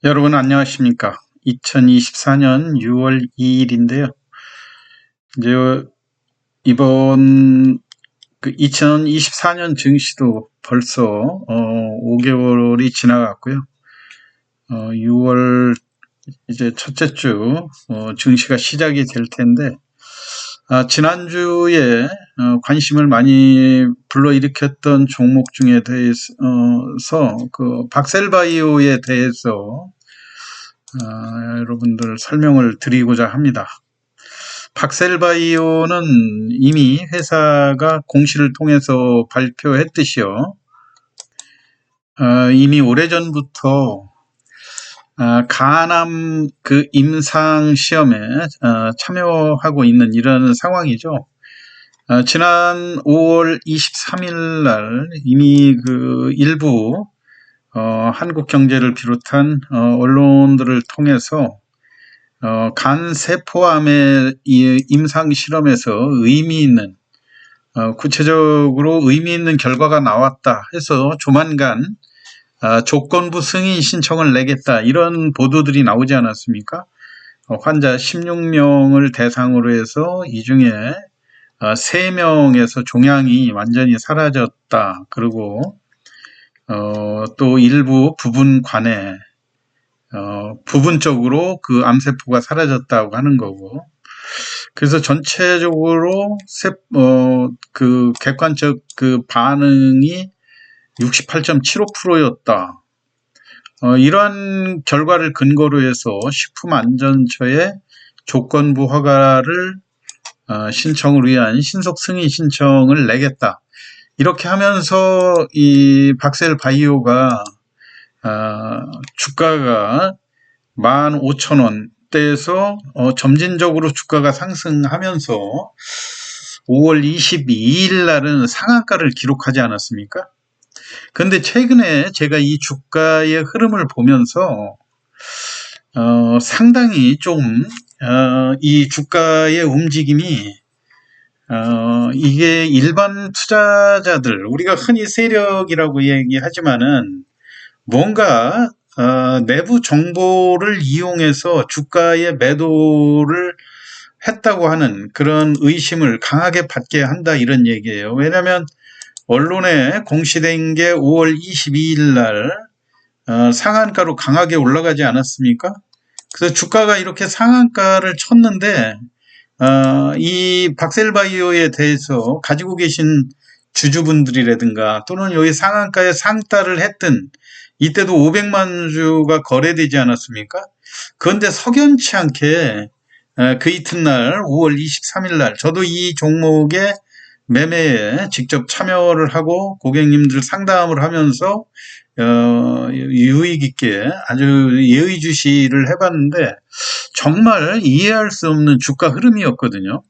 여러분 안녕하십니까? 2024년 6월 2일인데요. 이제 이번 2024년 증시도 벌써 5개월이 지나갔고요. 6월 이제 첫째 주 증시가 시작이 될 텐데, 지난주에 관심을 많이 불러일으켰던 종목 중에 대해서 그 박셀바이오에 대해서 여러분들 설명을 드리고자 합니다. 박셀바이오는 이미 회사가 공시를 통해서 발표했듯이요. 이미 오래전부터 간암 그 임상 시험에 참여하고 있는 이런 상황이죠. 지난 5월 23일 날 이미 그 일부 한국 경제를 비롯한 언론들을 통해서 간 세포암의 임상 실험에서 의미 있는 구체적으로 의미 있는 결과가 나왔다 해서 조만간 조건부 승인 신청을 내겠다 이런 보도들이 나오지 않았습니까? 환자 16명을 대상으로 해서 이 중에 3명에서 종양이 완전히 사라졌다. 그리고 또 일부 부분관에 부분적으로 그 암세포가 사라졌다고 하는 거고, 그래서 전체적으로 그 객관적 그 반응이 68.75%였다. 이러한 결과를 근거로 해서 식품안전처에 조건부 허가를 신청을 위한 신속 승인 신청을 내겠다. 이렇게 하면서 이 박셀바이오가 주가가 15,000원대에서 점진적으로 주가가 상승하면서 5월 22일 날은 상한가를 기록하지 않았습니까? 근데 최근에 제가 이 주가의 흐름을 보면서 상당히 좀 이 주가의 움직임이 이게 일반 투자자들, 우리가 흔히 세력이라고 얘기하지만은 뭔가 내부 정보를 이용해서 주가의 매도를 했다고 하는 그런 의심을 강하게 받게 한다 이런 얘기예요. 왜냐하면 언론에 공시된 게 5월 22일 날 상한가로 강하게 올라가지 않았습니까? 그래서 주가가 이렇게 상한가를 쳤는데 이 박셀바이오에 대해서 가지고 계신 주주분들이라든가 또는 여기 상한가에 상따를 했던 이때도 500만 주가 거래되지 않았습니까? 그런데 석연치 않게 그 이튿날 5월 23일 날 저도 이 종목의 매매에 직접 참여를 하고 고객님들 상담을 하면서 유익 있게 아주 예의주시를 해봤는데 정말 이해할 수 없는 주가 흐름이었거든요.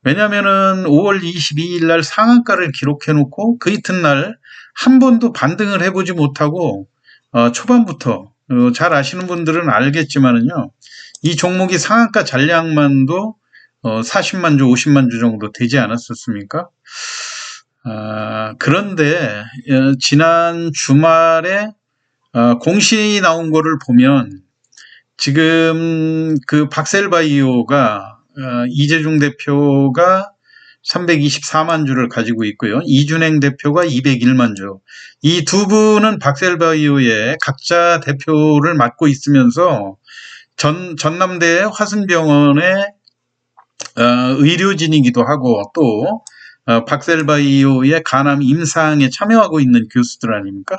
왜냐하면은 5월 22일 날 상한가를 기록해 놓고 그 이튿날 한 번도 반등을 해보지 못하고 초반부터 잘 아시는 분들은 알겠지만은요, 이 종목이 상한가 잔량만도 40만 주, 50만 주 정도 되지 않았었습니까? 그런데 지난 주말에 공시 나온 거를 보면 지금 그 박셀바이오가 이재중 대표가 324만 주를 가지고 있고요. 이준행 대표가 201만 주. 이 두 분은 박셀바이오의 각자 대표를 맡고 있으면서 전남대 화순병원의 의료진이기도 하고 또 박셀바이오의 간암 임상에 참여하고 있는 교수들 아닙니까?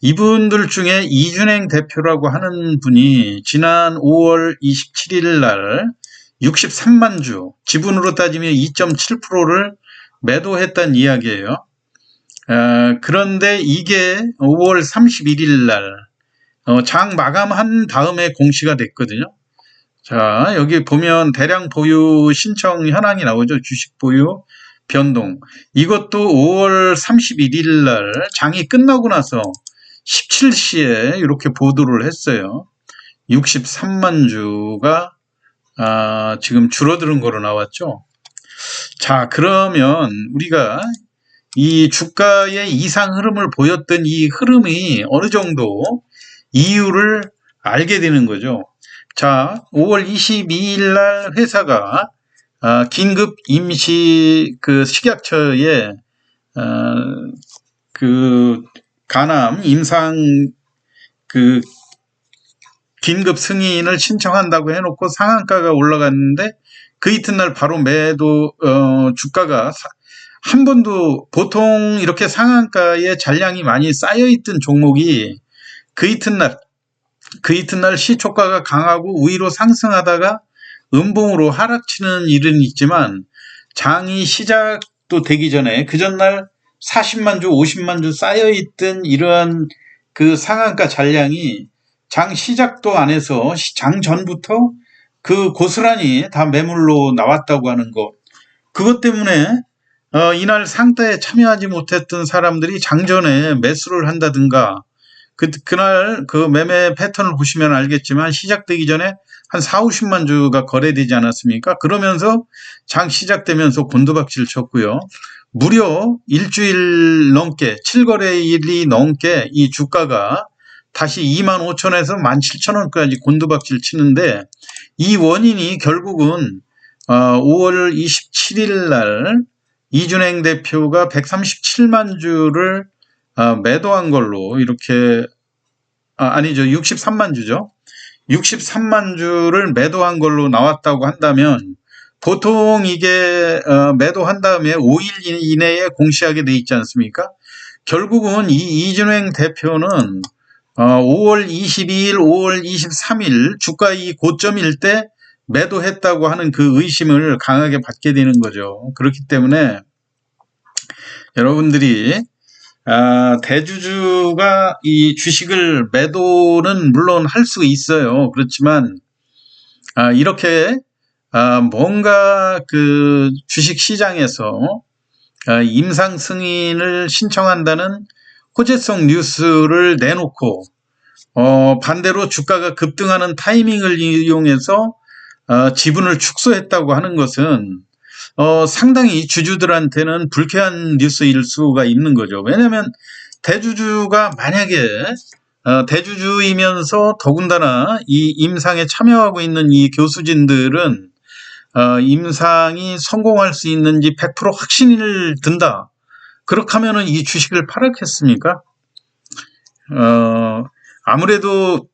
이분들 중에 이준행 대표라고 하는 분이 지난 5월 27일 날 63만 주, 지분으로 따지면 2.7%를 매도했다는 이야기예요. 그런데 이게 5월 31일 날 장 마감한 다음에 공시가 됐거든요. 자, 여기 보면 대량 보유 신청 현황이 나오죠. 주식 보유 변동. 이것도 5월 31일 날 장이 끝나고 나서 17시에 이렇게 보도를 했어요. 63만 주가 지금 줄어드는 거로 나왔죠. 자, 그러면 우리가 이 주가의 이상 흐름을 보였던 이 흐름이 어느 정도 이유를 알게 되는 거죠. 자, 5월 22일 날 회사가 긴급 임시 그 식약처에 그 간암 임상 그 긴급 승인을 신청한다고 해놓고 상한가가 올라갔는데 그 이튿날 바로 매도 주가가 한 번도 보통 이렇게 상한가에 잔량이 많이 쌓여있던 종목이 그 이튿날 시초가가 강하고 위로 상승하다가 음봉으로 하락치는 일은 있지만 장이 시작도 되기 전에 그 전날 40만 주, 50만 주 쌓여있던 이러한 그 상한가 잔량이 장 시작도 안 해서 장 전부터 그 고스란히 다 매물로 나왔다고 하는 것. 그것 때문에 이날 상따에 참여하지 못했던 사람들이 장전에 매수를 한다든가 그날 그 매매 패턴을 보시면 알겠지만 시작되기 전에 한 4, 50만 주가 거래되지 않았습니까? 그러면서 장 시작되면서 곤두박질 쳤고요. 무려 일주일 넘게 7거래일이 넘게 이 주가가 다시 25,000원에서 17,000원까지 곤두박질 치는데 이 원인이 결국은 5월 27일 날 이준행 대표가 137만 주를 매도한 걸로 이렇게 아니죠. 63만 주죠. 63만 주를 매도한 걸로 나왔다고 한다면 보통 이게 매도한 다음에 5일 이내에 공시하게 돼 있지 않습니까? 결국은 이 이준행 대표는 5월 22일, 5월 23일 주가 이 고점일 때 매도했다고 하는 그 의심을 강하게 받게 되는 거죠. 그렇기 때문에 여러분들이 대주주가 이 주식을 매도는 물론 할 수 있어요. 그렇지만 이렇게 뭔가 그 주식 시장에서 임상 승인을 신청한다는 호재성 뉴스를 내놓고 반대로 주가가 급등하는 타이밍을 이용해서 지분을 축소했다고 하는 것은 상당히 주주들한테는 불쾌한 뉴스일 수가 있는 거죠. 왜냐하면 대주주가 만약에 대주주이면서 더군다나 이 임상에 참여하고 있는 이 교수진들은 임상이 성공할 수 있는지 100% 확신을 든다. 그렇게 하면은 이 주식을 팔았겠습니까? 아무래도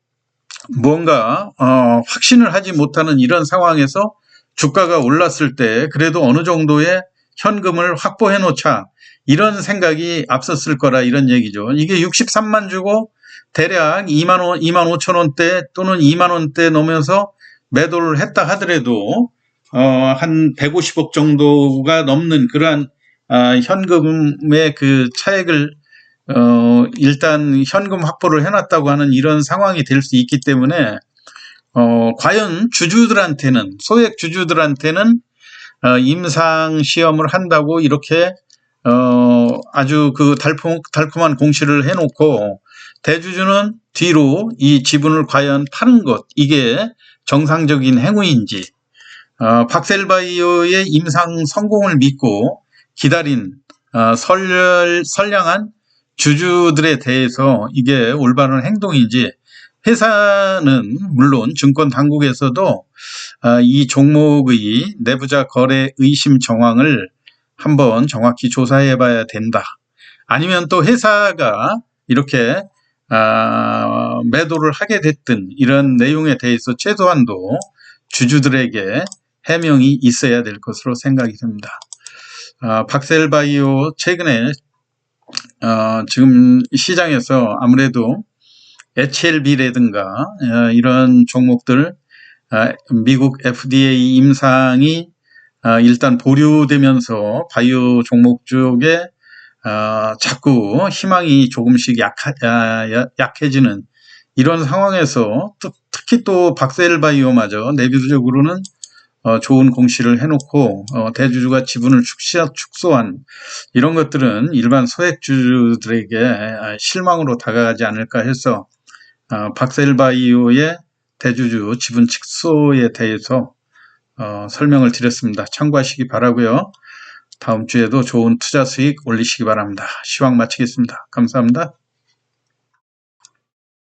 뭔가 확신을 하지 못하는 이런 상황에서 주가가 올랐을 때 그래도 어느 정도의 현금을 확보해 놓자 이런 생각이 앞섰을 거라 이런 얘기죠. 이게 63만 주고 대략 2만 5천 원대 또는 2만 원대 넘어서 매도를 했다 하더라도 한 150억 정도가 넘는 그러한 현금의 그 차액을 일단 현금 확보를 해놨다고 하는 이런 상황이 될 수 있기 때문에 과연 주주들한테는 소액 주주들한테는 임상 시험을 한다고 이렇게 아주 그 달콤한 공시를 해놓고 대주주는 뒤로 이 지분을 과연 파는 것 이게 정상적인 행위인지 박셀바이오의 임상 성공을 믿고 기다린 선량한 주주들에 대해서 이게 올바른 행동인지 회사는 물론 증권 당국에서도 이 종목의 내부자 거래 의심 정황을 한번 정확히 조사해 봐야 된다. 아니면 또 회사가 이렇게 매도를 하게 됐든 이런 내용에 대해서 최소한도 주주들에게 해명이 있어야 될 것으로 생각이 듭니다. 박셀바이오 최근에 지금 시장에서 아무래도 HLB라든가 이런 종목들 미국 FDA 임상이 일단 보류되면서 바이오 종목 쪽에 자꾸 희망이 조금씩 약해지는 이런 상황에서 특히 또 박셀바이오마저 내부적으로는 좋은 공시를 해놓고 대주주가 지분을 축소한 이런 것들은 일반 소액주주들에게 실망으로 다가가지 않을까 해서 박셀바이오의 대주주 지분 축소에 대해서 설명을 드렸습니다. 참고하시기 바라고요. 다음 주에도 좋은 투자 수익 올리시기 바랍니다. 시황 마치겠습니다. 감사합니다.